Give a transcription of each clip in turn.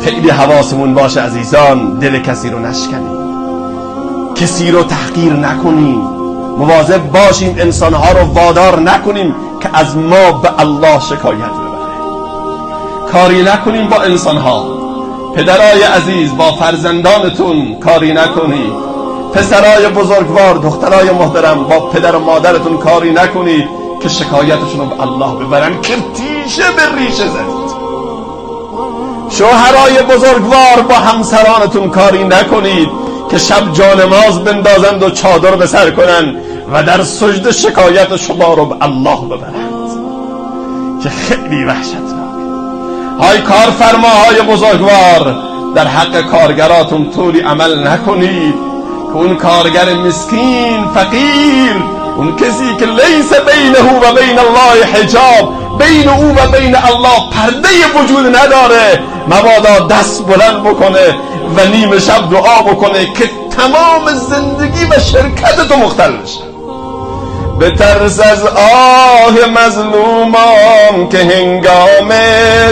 خیلی حواسمون باشه عزیزان، دل کسی رو نشکنیم، کسی رو تحقیر نکنیم، مواظب باشیم انسانها رو وادار نکنیم که از ما به الله شکایت ببره. کاری نکنیم با انسانها. پدرای عزیز، با فرزندانتون کاری نکنید. پسرای بزرگوار، دخترای محترم، با پدر و مادرتون کاری نکنید که شکایتشون رو به الله ببرن که تیشه به ریشه زدید. شوهرای بزرگوار، با همسرانتون کاری نکنید که شب جانماز بندازند و چادر به سر کنند و در سجده شکایت شما رو به الله ببرند که خیلی وحشتناک. های کارفرماهای بزرگوار، در حق کارگراتون طوری عمل نکنید که اون کارگر مسکین، فقیر، اون کسی که لیس بینه و بین الله حجاب، بین او و بین الله پرده وجود نداره، مبادا دست بلند بکنه و نیم شب دعا بکنه که تمام زندگی و شرکت تو مختل بشه. به ترس از آه مظلومان که هنگام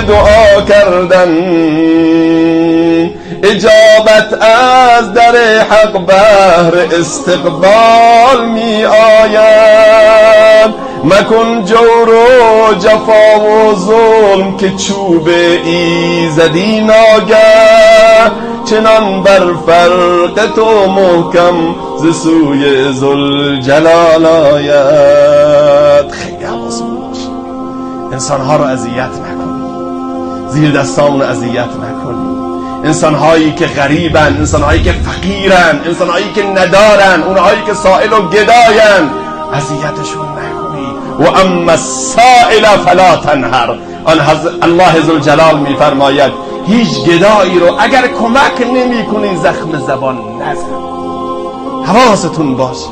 دعا کردن، اجابت از در حق بهر استقبال می آید. مکن جور و جفا و ظلم که چوب ایزدی ناگه، چنان بر فرق تو محکم ز سوی ذوالجلال آید. خیلی حواسمون باشه انسانها رو اذیت نکنیم، زیر دستامون رو اذیت نکنیم. انسانهایی که غریبن، انسانهایی که فقیرن، انسانهایی که ندارن، اونهایی که سائل و گداین، اذیتشون نکنی. و اما السائل فلا تنهر. الله ذوالجلال میفرماید هیچ گدایی رو اگر کمک نمی کنی زخم زبان نزن. حواستون باشه،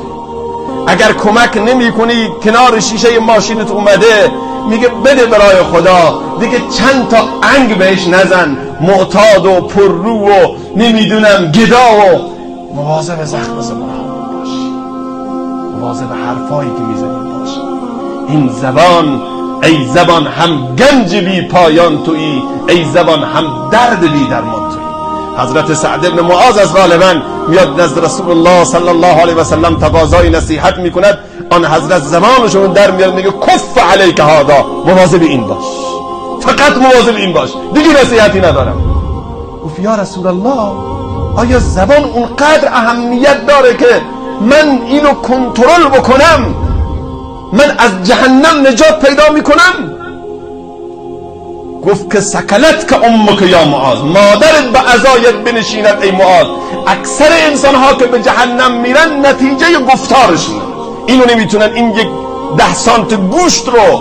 اگر کمک نمی کنی، کنار شیشه ماشینت اومده میگه بده برای خدا، دیگه چند تا انگ بهش نزن. معتاد و پررو و نمیدونم گدا و مواظب زخم زبان باشی، مواظب حرفایی که میزنیم باشی. این زبان، ای زبان هم گنج بی پایان تویی، ای زبان هم درد بی درمان تویی. حضرت سعد بن معاذ از غالبا میاد نزد رسول الله صلی الله علیه و سلم تقاضای نصیحت میکند. آن حضرت زبانشون در میاد میگه کف علیک هذا، مواظب این باش، فقط مواظب این باش، دیگه نصیحتی ندارم. گفت یا رسول الله، آیا زبان اونقدر اهمیت داره که من اینو کنترل بکنم، من از جهنم نجات پیدا میکنم؟ گفت که سکلت که امک یا معاذ، مادرت به عزایت بنشیند ای معاذ. اکثر انسان ها که به جهنم میرن نتیجه گفتارشونه. اینو نمیتونن، این یک 10 سانت گوشت رو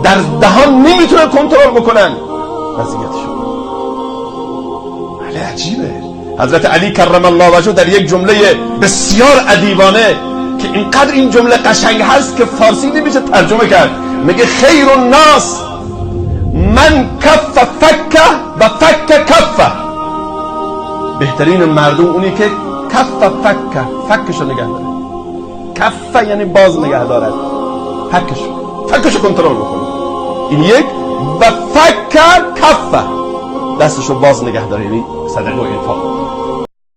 در دهان نمیتونن کنترل بکنن، وضعیتشون بله عجیبه. حضرت علی کرم الله وجهه در یک جمله بسیار ادیبانه که اینقدر این جمله قشنگ هست که فارسی نمیشه ترجمه کرد، میگه خیر الناس من کف فکه و فک کفه. بهترین مردم اونی که کف فکه، فکشو نگه داره، کفه یعنی باز نگه دارد، فکشو کنترل بکنه. این یک. و فک کفه، دستشو باز نگه داره، یعنی صدقه و انفاق.